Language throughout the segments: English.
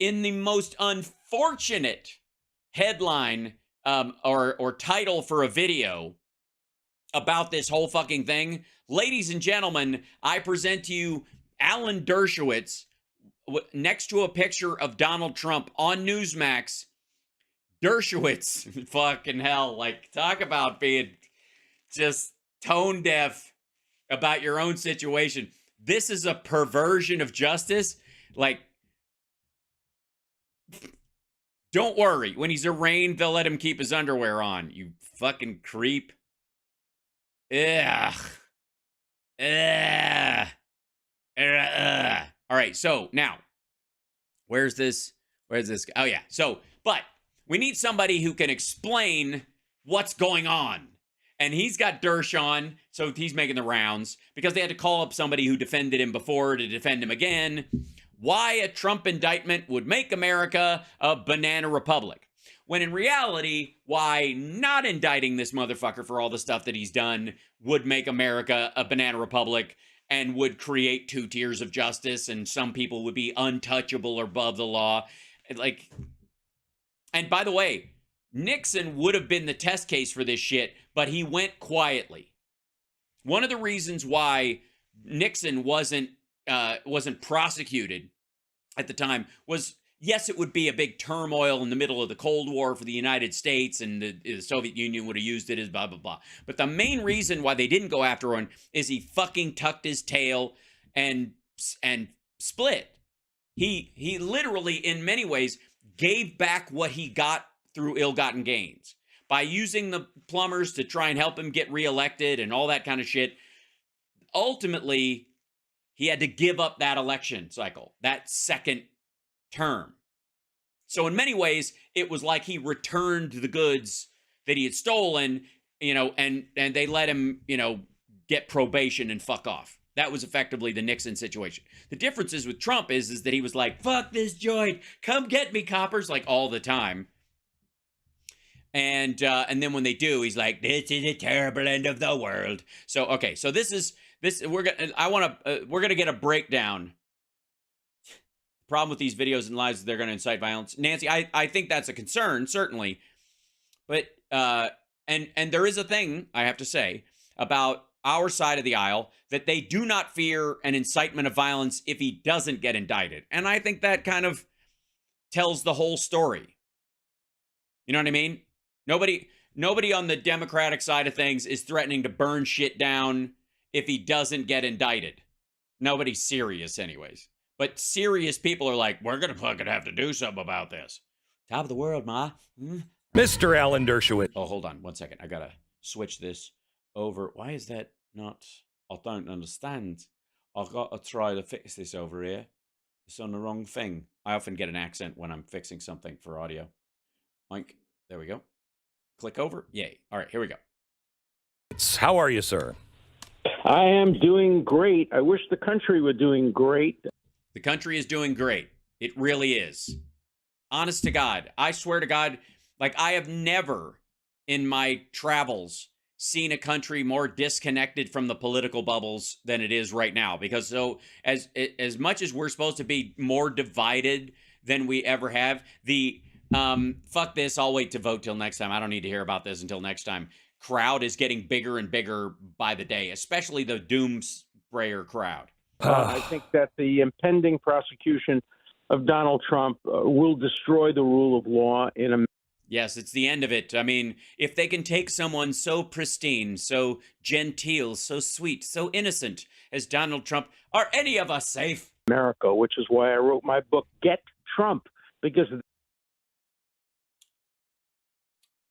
in the most unfortunate headline or title for a video about this whole fucking thing, ladies and gentlemen, I present to you Alan Dershowitz next to a picture of Donald Trump on Newsmax. Dershowitz, fucking hell, like, talk about being just tone deaf about your own situation. This is a perversion of justice. Like, don't worry. When he's arraigned, they'll let him keep his underwear on. You fucking creep. Ugh. Ugh. Ugh. All right, so now, where's this? Oh, yeah. So, but we need somebody who can explain what's going on. And he's got Dersh on, so he's making the rounds because they had to call up somebody who defended him before to defend him again. Why a Trump indictment would make America a banana republic. When in reality, why not indicting this motherfucker for all the stuff that he's done would make America a banana republic and would create two tiers of justice, and some people would be untouchable or above the law. Like, and by the way, Nixon would have been the test case for this shit, but he went quietly. One of the reasons why Nixon wasn't prosecuted at the time was, yes, it would be a big turmoil in the middle of the Cold War for the United States, and the Soviet Union would have used it as blah, blah, blah. But the main reason why they didn't go after him is he fucking tucked his tail and split. He literally, in many ways, gave back what he got through ill-gotten gains by using the plumbers to try and help him get reelected and all that kind of shit. Ultimately, he had to give up that election cycle, that second term. So in many ways, it was like he returned the goods that he had stolen, and they let him, get probation and fuck off. That was effectively the Nixon situation. The difference is with Trump is that he was like, fuck this joint, come get me, coppers, like all the time. And then when they do, he's like, this is a terrible end of the world. So, okay, so we're gonna get a breakdown. The problem with these videos and lives is they're gonna incite violence. Nancy, I think that's a concern, certainly. But, and there is a thing, I have to say, about our side of the aisle, that they do not fear an incitement of violence if he doesn't get indicted. And I think that kind of tells the whole story. You know what I mean? Nobody on the Democratic side of things is threatening to burn shit down if he doesn't get indicted. Nobody's serious anyways. But serious people are like, we're going to fucking have to do something about this. Top of the world, ma. Mr. Alan Dershowitz. Oh, hold on 1 second. I got to switch this over. Why is that not? I don't understand. I've got to try to fix this over here. It's on the wrong thing. I often get an accent when I'm fixing something for audio. Mike, there we go. Click over. Yay. All right, here we go. How are you, sir? I am doing great. I wish the country were doing great. The country is doing great. It really is. Honest to God. I swear to God, like, I have never in my travels seen a country more disconnected from the political bubbles than it is right now. Because so as much as we're supposed to be more divided than we ever have, fuck this, I'll wait to vote till next time. I don't need to hear about this until next time. Crowd is getting bigger and bigger by the day, especially the doomsprayer crowd. I think that the impending prosecution of Donald Trump will destroy the rule of law in America. Yes, it's the end of it. I mean, if they can take someone so pristine, so genteel, so sweet, so innocent as Donald Trump, are any of us safe? America, which is why I wrote my book, Get Trump, because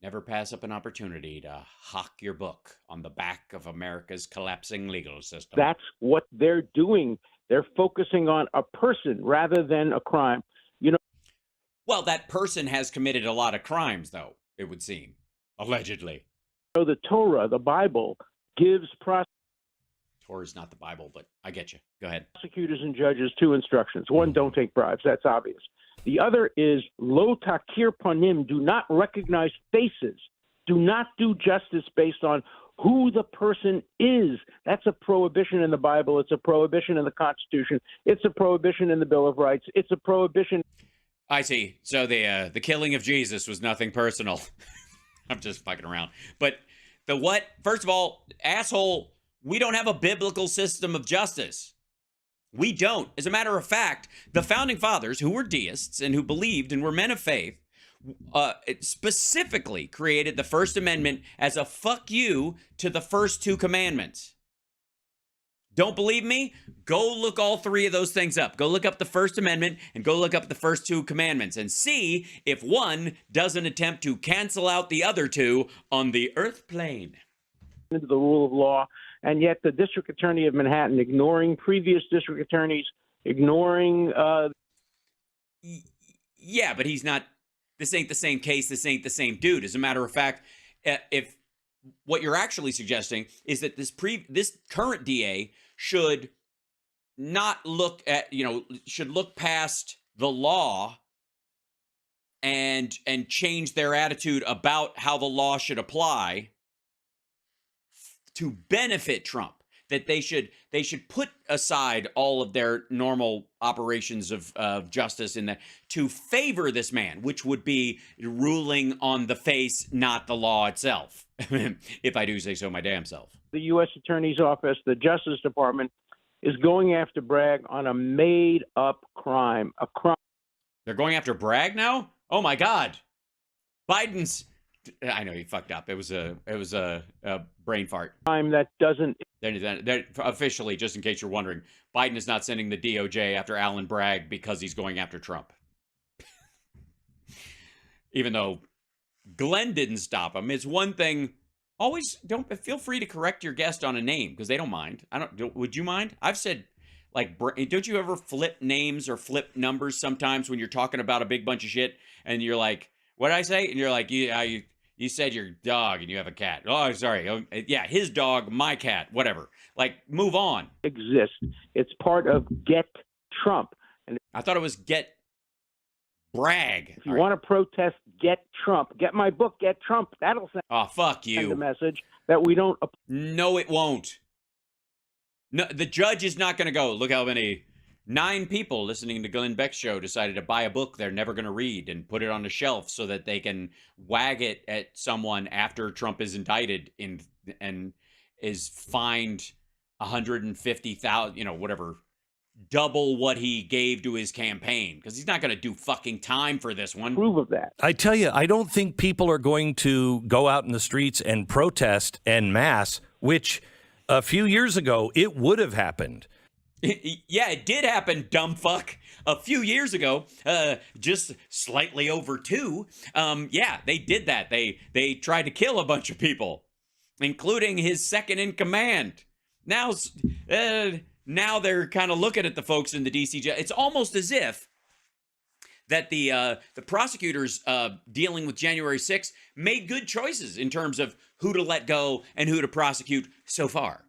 never pass up an opportunity to hawk your book on the back of America's collapsing legal system. That's what they're doing. They're focusing on a person rather than a crime. Well, that person has committed a lot of crimes, though, it would seem, allegedly. So the Torah, the Bible, gives Torah's not the Bible, but I get you. Go ahead. Prosecutors and judges two instructions. One, don't take bribes. That's obvious. The other is lo takir panim, do not recognize faces. Do not do justice based on who the person is. That's a prohibition in the Bible. It's a prohibition in the Constitution. It's a prohibition in the Bill of Rights. It's a prohibition. I see. So the killing of Jesus was nothing personal. I'm just fucking around. But the what? First of all, asshole, we don't have a biblical system of justice. We don't. As a matter of fact, the founding fathers, who were deists and who believed and were men of faith, specifically created the First Amendment as a fuck you to the first two commandments. Don't believe me? Go look all three of those things up. Go look up the First Amendment and go look up the first two commandments and see if one doesn't attempt to cancel out the other two on the earth plane. Into the rule of law, and yet the district attorney of Manhattan ignoring previous district attorneys, ignoring. Yeah, but he's not. This ain't the same case. This ain't the same dude. As a matter of fact, if what you're actually suggesting is that this current DA should not look at, should look past the law and change their attitude about how the law should apply to benefit Trump. That they should put aside all of their normal operations of justice in that to favor this man, which would be ruling on the face, not the law itself. If I do say so my damn self. The U.S. Attorney's Office, the Justice Department, is going after Bragg on a made-up crime. A crime. They're going after Bragg now? Oh my God! Biden's. I know he fucked up. It was a brain fart. Crime that doesn't. They're officially, just in case you're wondering, Biden is not sending the DOJ after Alan Bragg because he's going after Trump. Even though Glenn didn't stop him. It's one thing. Always feel free to correct your guest on a name because they don't mind. Would you mind? I've said, don't you ever flip names or flip numbers sometimes when you're talking about a big bunch of shit and you're like, what did I say? And you're like, you said your dog and you have a cat. Oh, sorry. Oh, yeah, his dog, my cat, whatever. Like, move on. Exist. It's part of Get Trump. And I thought it was Get Bragg. If you want to protest, Get Trump. Get my book, Get Trump. That'll send fuck you. The message that we don't. No, it won't. No, the judge is not going to go. Look how many 9 people listening to Glenn Beck's show decided to buy a book they're never going to read and put it on the shelf so that they can wag it at someone after Trump is indicted and is fined $150,000, whatever, double what he gave to his campaign, because he's not going to do fucking time for this one. Prove of that. I tell you, I don't think people are going to go out in the streets and protest en masse, which a few years ago it would have happened. Yeah, it did happen, dumb fuck. A few years ago, just slightly over 2. Yeah, they did that. They tried to kill a bunch of people, including his second in command. Now they're kind of looking at the folks in the DC jail. It's almost as if that the prosecutors dealing with January 6th made good choices in terms of who to let go and who to prosecute so far.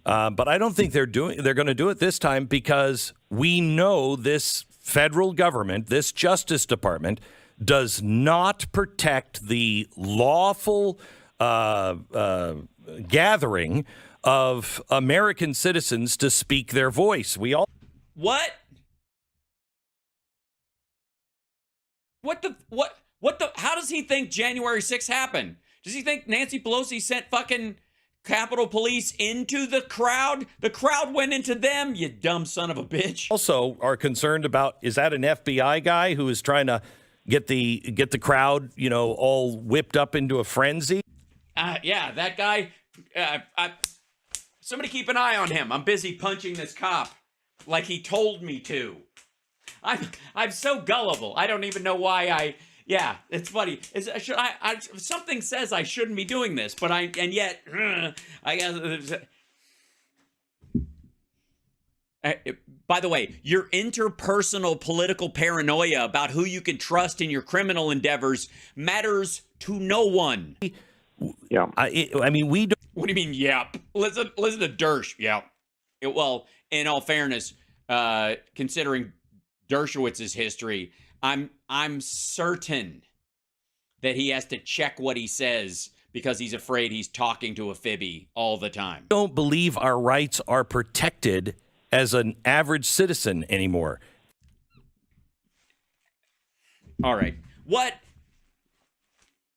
But I don't think they're going to do it this time because we know this federal government, this Justice Department, does not protect the lawful gathering of American citizens to speak their voice. What the how does he think January 6th happened? Does he think Nancy Pelosi sent fucking Capitol Police into the crowd? The crowd went into them, you dumb son of a bitch. Also are concerned about, is that an FBI guy who is trying to get the crowd, all whipped up into a frenzy? Yeah, that guy. Somebody keep an eye on him. I'm busy punching this cop like he told me to. I'm so gullible. I don't even know why yeah, it's funny. Something says I shouldn't be doing this, but I guess. By the way, your interpersonal political paranoia about who you can trust in your criminal endeavors matters to no one. Yeah, I mean, we don't. What do you mean, yep? Listen to Dersh. Yeah. Well, in all fairness, considering Dershowitz's history, I'm certain that he has to check what he says because he's afraid he's talking to a fibby all the time. I don't believe our rights are protected as an average citizen anymore. All right. What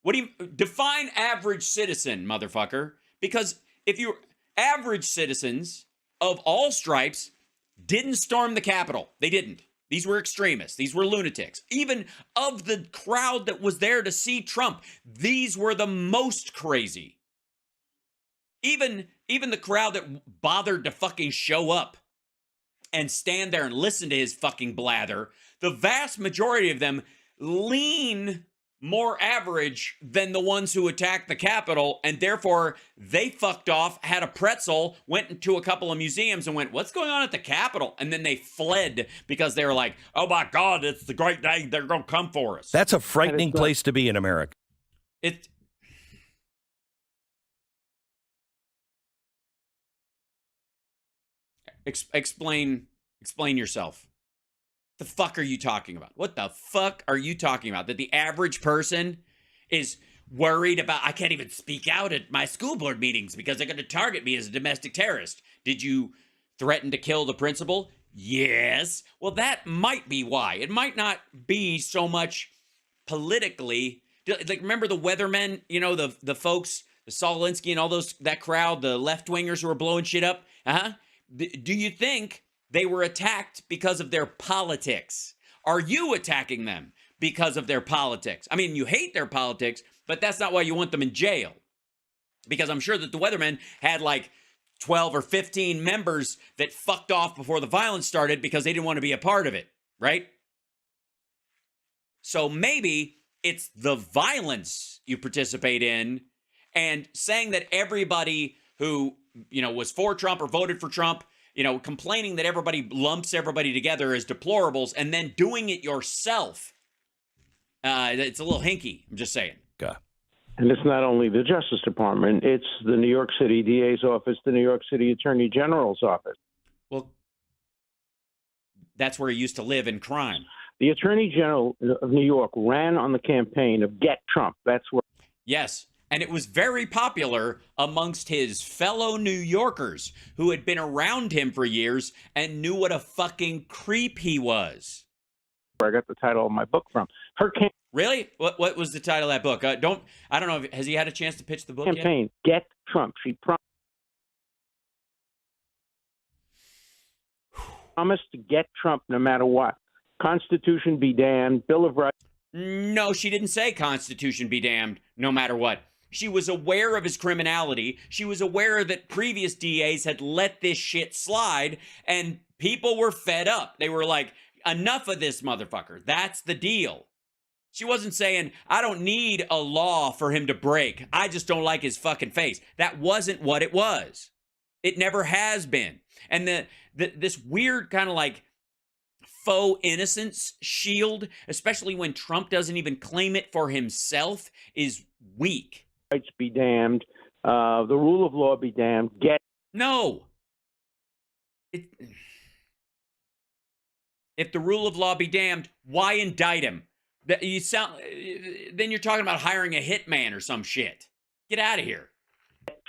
do you define average citizen, motherfucker? Because if you average citizens of all stripes didn't storm the Capitol. They didn't. These were extremists. These were lunatics. Even of the crowd that was there to see Trump, these were the most crazy. Even the crowd that bothered to fucking show up and stand there and listen to his fucking blather, the vast majority of them lean more average than the ones who attacked the Capitol, and therefore they fucked off, had a pretzel, went into a couple of museums and went, what's going on at the Capitol? And then they fled because they were like, oh my God, it's the great day, they're going to come for us. That's a frightening place to be in America. Explain yourself. The fuck are you talking about? What the fuck are you talking about? That the average person is worried about, I can't even speak out at my school board meetings because they're going to target me as a domestic terrorist. Did you threaten to kill the principal? Yes. Well, that might be why. It might not be so much politically. Like, remember the weathermen, you know, the folks, the Saul Alinsky and all those, that crowd, the left-wingers who were blowing shit up? Do you think they were attacked because of their politics? Are you attacking them because of their politics? I mean, you hate their politics, but that's not why you want them in jail. Because I'm sure that the weathermen had like 12 or 15 members that fucked off before the violence started because they didn't want to be a part of it, right? So maybe it's the violence you participate in, and saying that everybody who, you know, was for Trump or voted for Trump, you know, complaining that everybody lumps everybody together as deplorables and then doing it yourself. It's a little hinky. I'm just saying. Okay. And it's not only the Justice Department, it's the New York City DA's office, the New York City Attorney General's office. Well, that's where he used to live in crime. The Attorney General of New York ran on the campaign of Get Trump. That's where. Yes. And it was very popular amongst his fellow New Yorkers who had been around him for years and knew what a fucking creep he was. Where I got the title of my book from. Her Really? What was the title of that book? I don't know. Has he had a chance to pitch the book campaign, yet? Get Trump. She promised to get Trump no matter what. Constitution be damned. Bill of Rights. No, she didn't say Constitution be damned no matter what. She was aware of his criminality. She was aware that previous DAs had let this shit slide, and people were fed up. They were like, enough of this motherfucker. That's the deal. She wasn't saying, I don't need a law for him to break. I just don't like his fucking face. That wasn't what it was. It never has been. And this weird kind of like faux innocence shield, especially when Trump doesn't even claim it for himself, is weak. Rights be damned. The rule of law be damned. No. If the rule of law be damned, why indict him? Then you're talking about hiring a hitman or some shit. Get out of here.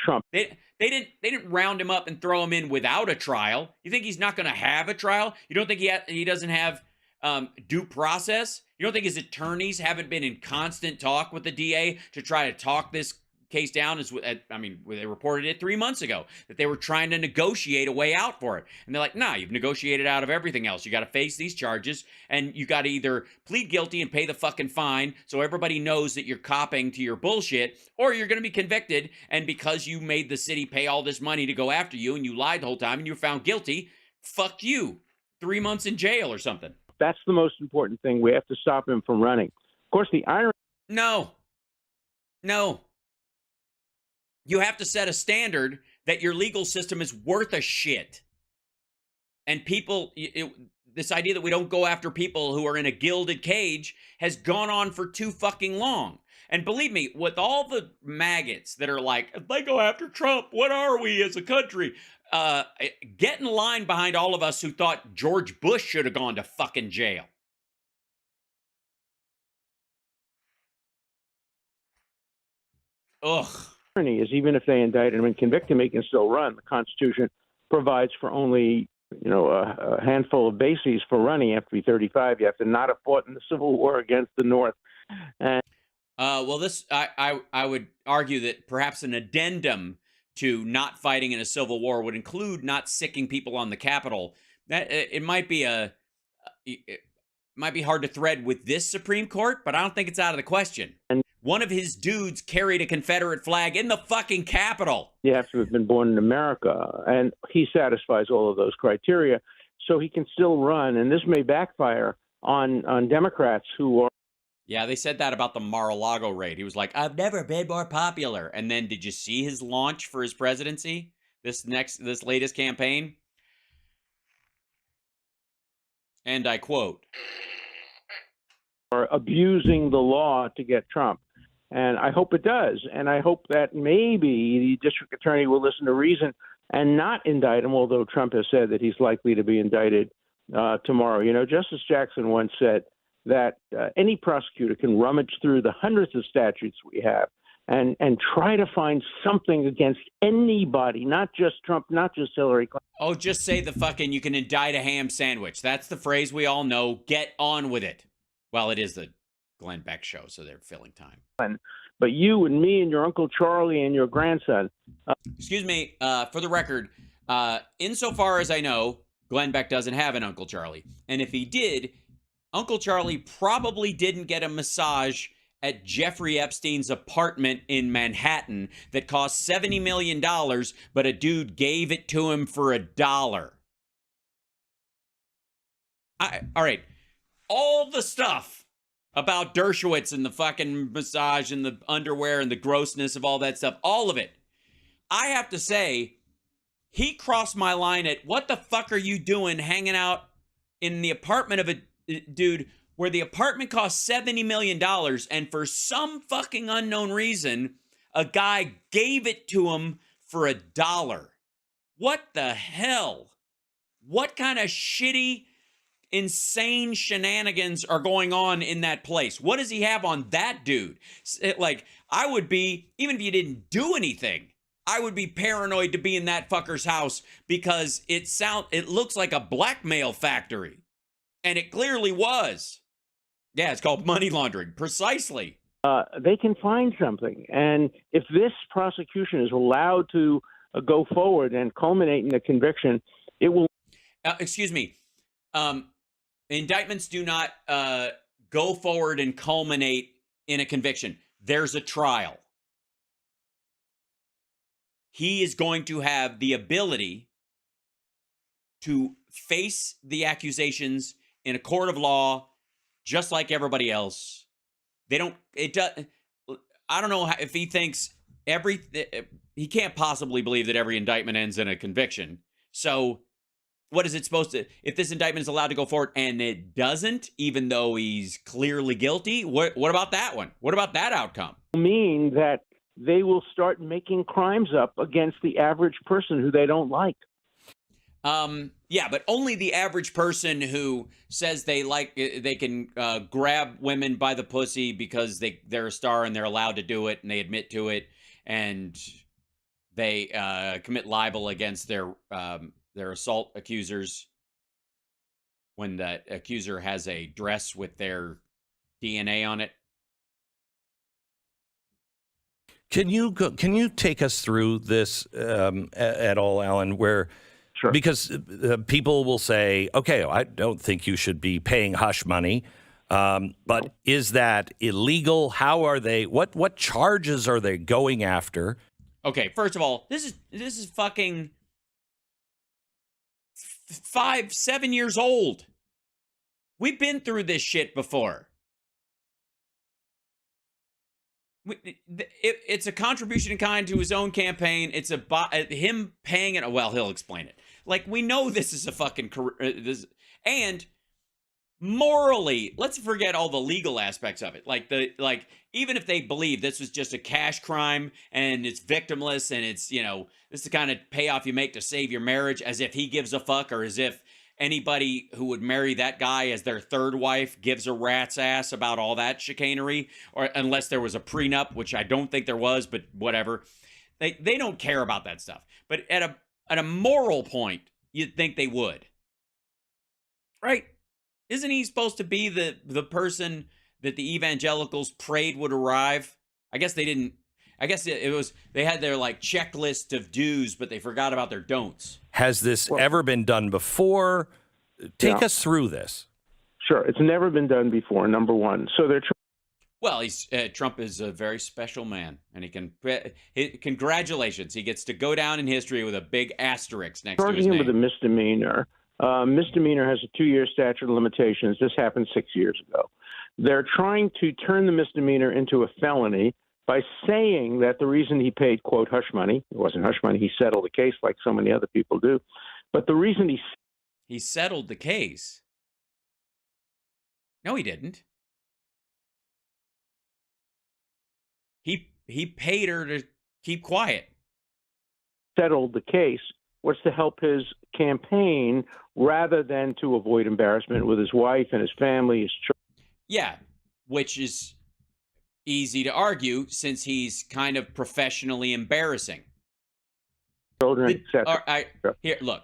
Trump. They didn't round him up and throw him in without a trial. You think he's not going to have a trial? You don't think he doesn't have due process? You don't think his attorneys haven't been in constant talk with the DA to try to talk this case down? They reported it 3 months ago that they were trying to negotiate a way out for it. And they're like, nah, you've negotiated out of everything else. You got to face these charges, and you got to either plead guilty and pay the fucking fine so everybody knows that you're copping to your bullshit, or you're going to be convicted, and because you made the city pay all this money to go after you and you lied the whole time and you were found guilty, fuck you. 3 months in jail or something. That's the most important thing. We have to stop him from running. Of course, the irony. No. You have to set a standard that your legal system is worth a shit. And people, this idea that we don't go after people who are in a gilded cage has gone on for too fucking long. And believe me, with all the maggots that are like, if they go after Trump, what are we as a country? Get in line behind all of us who thought George Bush should have gone to fucking jail. Ugh. Is even if they indict him and convict him, he can still run. The Constitution provides for only a handful of bases for running. You have to be 35. You have to not have fought in the Civil War against the North. And well, this I would argue that perhaps an addendum to not fighting in a civil war would include not sicking people on the Capitol. That it might be it might be hard to thread with this Supreme Court, but I don't think it's out of the question. One of his dudes carried a Confederate flag in the fucking Capitol. You have to have been born in America, and he satisfies all of those criteria, so he can still run. And this may backfire on Democrats who are. Yeah, they said that about the Mar-a-Lago raid. He was like, I've never been more popular. And then did you see his launch for his presidency? This latest campaign? And I quote, are abusing the law to get Trump. And I hope it does. And I hope that maybe the district attorney will listen to reason and not indict him, although Trump has said that he's likely to be indicted tomorrow. Justice Jackson once said that any prosecutor can rummage through the hundreds of statutes we have and try to find something against anybody, not just Trump, not just Hillary Clinton. Oh, just say the fucking, you can indict a ham sandwich. That's the phrase we all know. Get on with it. Well, it is the Glenn Beck show, so they're filling time. But you and me and your Uncle Charlie and your grandson. Excuse me, for the record, insofar as I know, Glenn Beck doesn't have an Uncle Charlie. And if he did, Uncle Charlie probably didn't get a massage at Jeffrey Epstein's apartment in Manhattan that cost $70 million, but a dude gave it to him for $1. All right. All the stuff about Dershowitz and the fucking massage and the underwear and the grossness of all that stuff, all of it. I have to say, he crossed my line at, what the fuck are you doing hanging out in the apartment of a dude where the apartment cost $70 million and for some fucking unknown reason, a guy gave it to him for $1. What the hell? What kind of shitty, insane shenanigans are going on in that place? What does he have on that dude? Like, I would be, even if you didn't do anything, I would be paranoid to be in that fucker's house because it looks like a blackmail factory. And it clearly was. Yeah, it's called money laundering. Precisely. They can find something. And if this prosecution is allowed to go forward and culminate in a conviction, it will. Excuse me. Indictments do not go forward and culminate in a conviction. There's a trial. He is going to have the ability to face the accusations in a court of law, just like everybody else. I don't know if he thinks he can't possibly believe that every indictment ends in a conviction. So what is it supposed to, if this indictment is allowed to go forward and it doesn't, even though he's clearly guilty, what about that one? What about that outcome? Mean that they will start making crimes up against the average person who they don't like. Yeah, but only the average person who says they can grab women by the pussy because they're a star and they're allowed to do it and they admit to it and they commit libel against their assault accusers when the accuser has a dress with their DNA on it. Can you take us through this at all, Alan, where Sure. Because people will say, okay, I don't think you should be paying hush money, but is that illegal? How are they? What charges are they going after? Okay, first of all, this is fucking 5-7 years old. We've been through this shit before. It's a contribution in kind to his own campaign. It's him paying it. Well, he'll explain it. Like, we know this is a fucking and morally, let's forget all the legal aspects of it. Like even if they believe this was just a cash crime and it's victimless and it's, this is the kind of payoff you make to save your marriage, as if he gives a fuck, or as if anybody who would marry that guy as their third wife gives a rat's ass about all that chicanery, or unless there was a prenup, which I don't think there was, but whatever. They don't care about that stuff. But at a moral point, you'd think they would. Right? Isn't he supposed to be the person that the evangelicals prayed would arrive? I guess they didn't. I guess it was, they had their like checklist of do's, but they forgot about their don'ts. Has this ever been done before? Take us through this. Sure. It's never been done before, number one. So they're Well, Trump is a very special man, and congratulations. He gets to go down in history with a big asterisk next to his charging him name. with a misdemeanor. Misdemeanor has a 2-year statute of limitations. This happened 6 years ago. They're trying to turn the misdemeanor into a felony by saying that the reason he paid, quote, hush money — it wasn't hush money, he settled the case like so many other people do — but the reason He settled the case. No, he didn't. He paid her to keep quiet. settled the case was to help his campaign rather than to avoid embarrassment with his wife and his family, his children. Yeah, which is easy to argue since he's kind of professionally embarrassing. Etc. Here, look.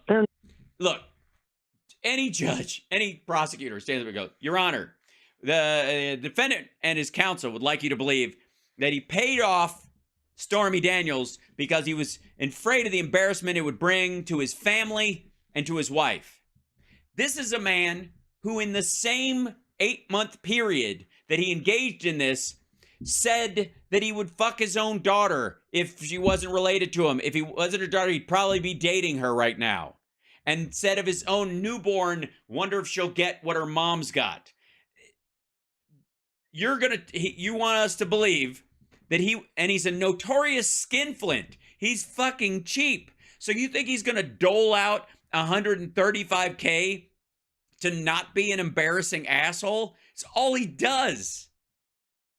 Any judge, any prosecutor stands up and goes, Your Honor, the defendant and his counsel would like you to believe that he paid off Stormy Daniels because he was afraid of the embarrassment it would bring to his family and to his wife. This is a man who, in the same 8-month period that he engaged in this, said that he would fuck his own daughter if she wasn't related to him. If he wasn't her daughter, he'd probably be dating her right now. And said of his own newborn, wonder if she'll get what her mom's got. You want us to believe that he's a notorious skinflint. He's fucking cheap. So you think he's going to dole out $135K to not be an embarrassing asshole? It's all he does.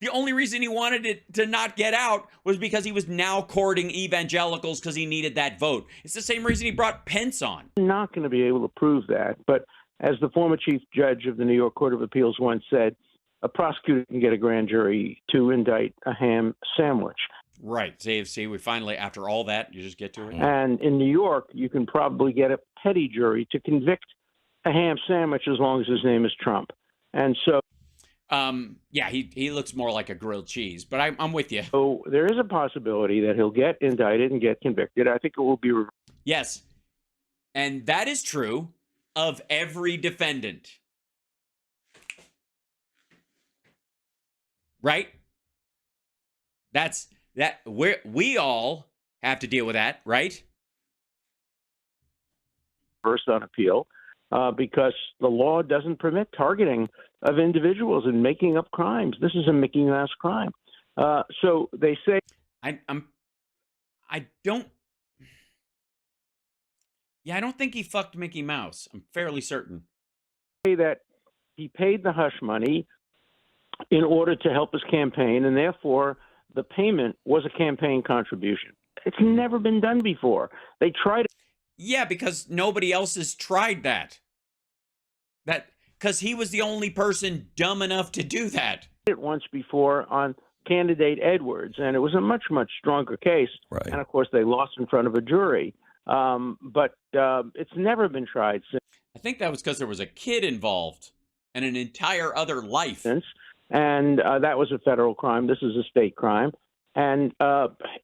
The only reason he wanted it to not get out was because he was now courting evangelicals because he needed that vote. It's the same reason he brought Pence on. I'm not going to be able to prove that, but as the former chief judge of the New York Court of Appeals once said, a prosecutor can get a grand jury to indict a ham sandwich. Right. See, we finally, after all that, you just get to it. And in New York, you can probably get a petty jury to convict a ham sandwich as long as his name is Trump. And so, yeah, he looks more like a grilled cheese, but I'm with you. So there is a possibility that he'll get indicted and get convicted. I think it will be reversed. Yes. And that is true of every defendant. Right? We all have to deal with that, right? First on appeal, because the law doesn't permit targeting of individuals and making up crimes. This is a Mickey Mouse crime. So they say. I don't think he fucked Mickey Mouse. I'm fairly certain. Say that he paid the hush money in order to help his campaign, and therefore the payment was a campaign contribution. It's never been done before. They tried it. Yeah, because nobody else has tried that. Because he was the only person dumb enough to do that. It once before on candidate Edwards, and it was a much, much stronger case. Right. And, of course, they lost in front of a jury. But it's never been tried since. I think that was because there was a kid involved and an entire other life. And that was a federal crime. This is a state crime. And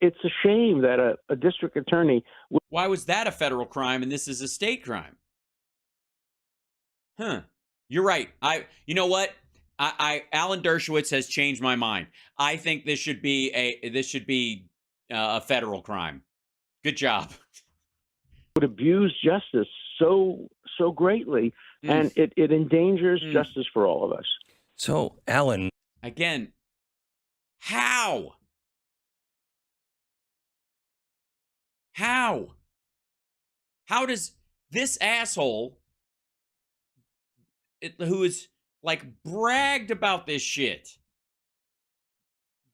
it's a shame that a district attorney. Why was that a federal crime and this is a state crime? Huh. You're right. You know what? Alan Dershowitz has changed my mind. I think this should be a federal crime. Good job. Would abuse justice so greatly, and it endangers justice for all of us. So, Alan, again, how? How does this asshole, who is like bragged about this shit,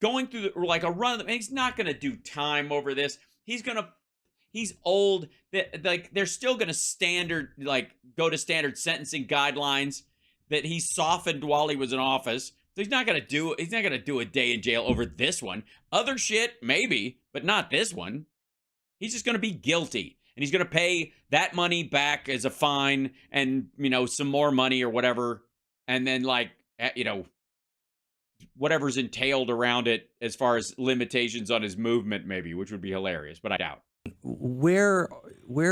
going through like a run, he's not going to do time over this. He's old. Like they're still going to go to standard sentencing guidelines that he softened while he was in office. So he's not going to do a day in jail over this one. Other shit, maybe, but not this one. He's just going to be guilty. and he's going to pay that money back as a fine and, some more money or whatever. And then whatever's entailed around it as far as limitations on his movement, maybe, which would be hilarious, but I doubt. Where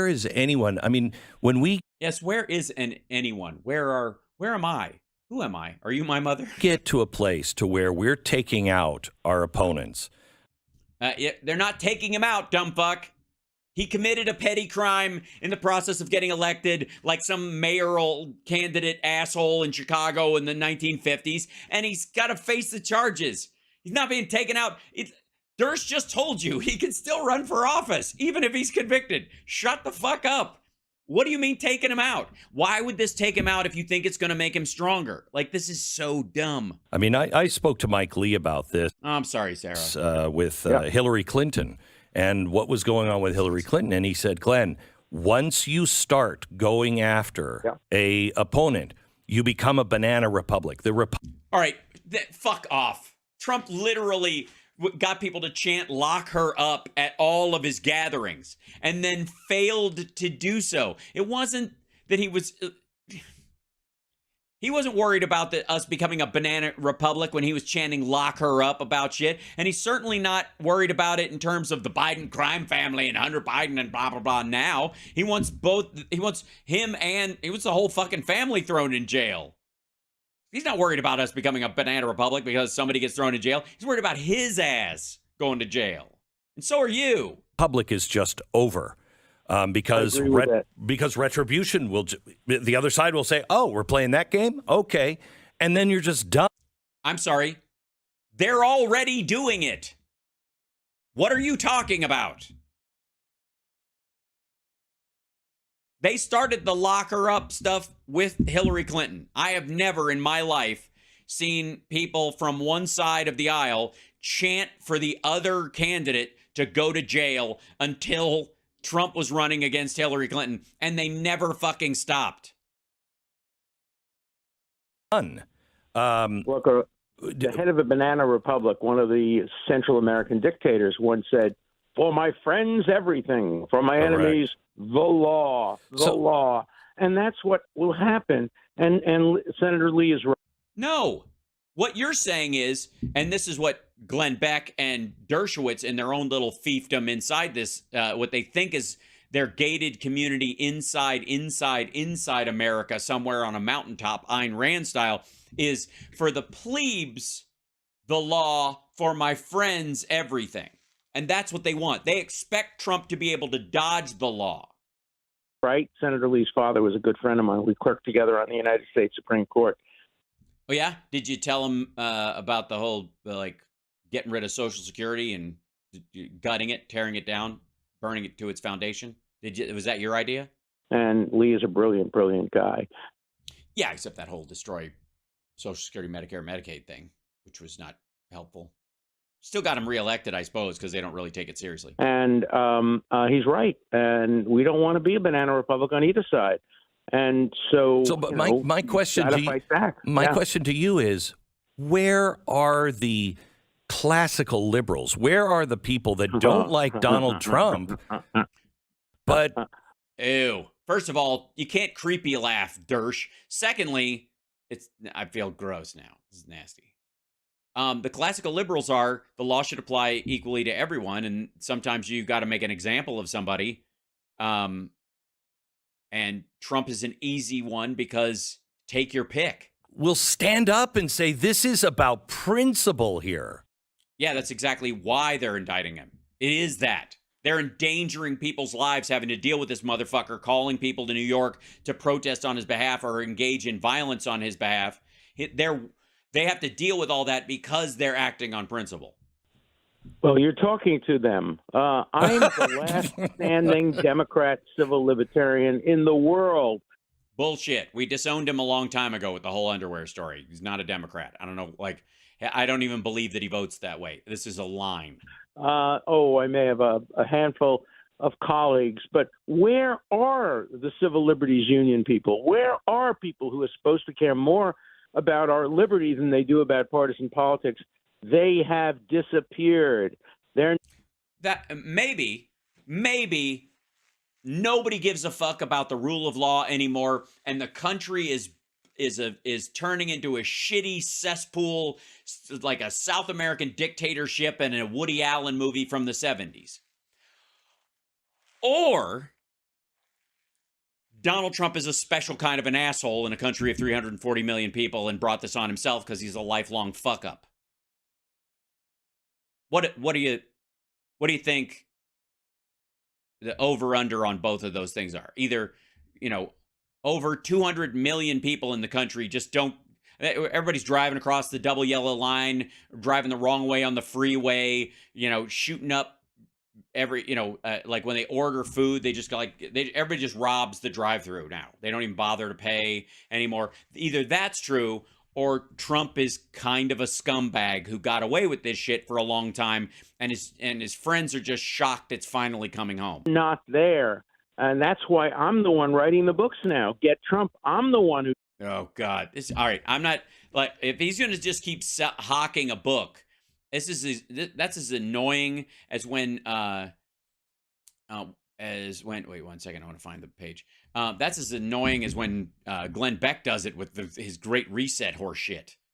is anyone? I mean, when we Yes, where is anyone? Where am I? Who am I? Are you my mother? get to a place to where we're taking out our opponents. They're not taking him out, dumb fuck. He committed a petty crime in the process of getting elected, like some mayoral candidate asshole in Chicago in the 1950s, and he's got to face the charges. He's not being taken out. Dersh just told you he can still run for office, even if he's convicted. Shut the fuck up. What do you mean taking him out? Why would this take him out if you think it's going to make him stronger? This is so dumb. I mean, I spoke to Mike Lee about this. Oh, I'm sorry, Sarah. With Hillary Clinton and what was going on with Hillary Clinton. And he said, Glenn, once you start going after a opponent, you become a banana republic. All right, fuck off. Trump literally got people to chant "lock her up" at all of his gatherings and then failed to do so. It wasn't that he wasn't worried about us becoming a banana republic when he was chanting "lock her up" about shit. And he's certainly not worried about it in terms of the Biden crime family and Hunter Biden and blah, blah, blah. Now he wants him and he wants the whole fucking family thrown in jail. He's not worried about us becoming a banana republic because somebody gets thrown in jail. He's worried about his ass going to jail. And so are you. Public is just over because retribution will, the other side will say, oh, we're playing that game? Okay. And then you're just done. I'm sorry. They're already doing it. What are you talking about? They started the lock her up stuff with Hillary Clinton. I have never in my life seen people from one side of the aisle chant for the other candidate to go to jail until Trump was running against Hillary Clinton, and they never fucking stopped. Look, the head of a banana republic, one of the Central American dictators, once said, "For my friends, everything. For my enemies, the law, the law." And that's what will happen. And Senator Lee is right. No. What you're saying is, and this is what Glenn Beck and Dershowitz in their own little fiefdom inside this, what they think is their gated community inside America, somewhere on a mountaintop, Ayn Rand style, is for the plebes, the law, for my friends, everything. And that's what they want. They expect Trump to be able to dodge the law. Right? Senator Lee's father was a good friend of mine. We clerked together on the United States Supreme Court. Oh, yeah? Did you tell him about the whole, getting rid of Social Security and gutting it, tearing it down, burning it to its foundation? Was that your idea? And Lee is a brilliant, brilliant guy. Yeah, except that whole destroy Social Security, Medicare, Medicaid thing, which was not helpful. Still got him reelected, I suppose, because they don't really take it seriously. And he's right. And we don't want to be a banana republic on either side. And but my question to you is, where are the classical liberals? Where are the people that don't like Donald Trump? But ew. First of all, you can't creepy laugh, Dersh. Secondly, I feel gross now. This is nasty. The classical liberals are the law should apply equally to everyone, and sometimes you got to make an example of somebody. And Trump is an easy one because take your pick. We'll stand up and say this is about principle here. Yeah, that's exactly why they're indicting him. It is that. They're endangering people's lives having to deal with this motherfucker, calling people to New York to protest on his behalf or engage in violence on his behalf. They have to deal with all that because they're acting on principle. Well, you're talking to them. I'm the last standing Democrat civil libertarian in the world. Bullshit. We disowned him a long time ago with the whole underwear story. He's not a Democrat. I don't know. I don't even believe that he votes that way. This is a line. I may have a handful of colleagues, but where are the Civil Liberties Union people? Where are people who are supposed to care more about our liberty than they do about partisan politics? They have disappeared. They're that maybe Nobody gives a fuck about the rule of law anymore, and the country is turning into a shitty cesspool, like a South American dictatorship and a Woody Allen movie from the 70s. Or Donald Trump is a special kind of an asshole in a country of 340 million people and brought this on himself because he's a lifelong fuck up. What do you think the over under on both of those things are? Either, over 200 million people in the country just don't, everybody's driving across the double yellow line, driving the wrong way on the freeway, shooting up like when they order food, they just go everybody just robs the drive-through now. They don't even bother to pay anymore. Either that's true, or Trump is kind of a scumbag who got away with this shit for a long time, and his friends are just shocked it's finally coming home. Not there. And that's why I'm the one writing the books now. Get Trump. I'm the one who. Oh, God. All right. I'm not, like, if he's going to just keep hawking a book, that's as annoying as when, wait 1 second, I want to find the page. That's as annoying as when Glenn Beck does it with his Great Reset horse shit.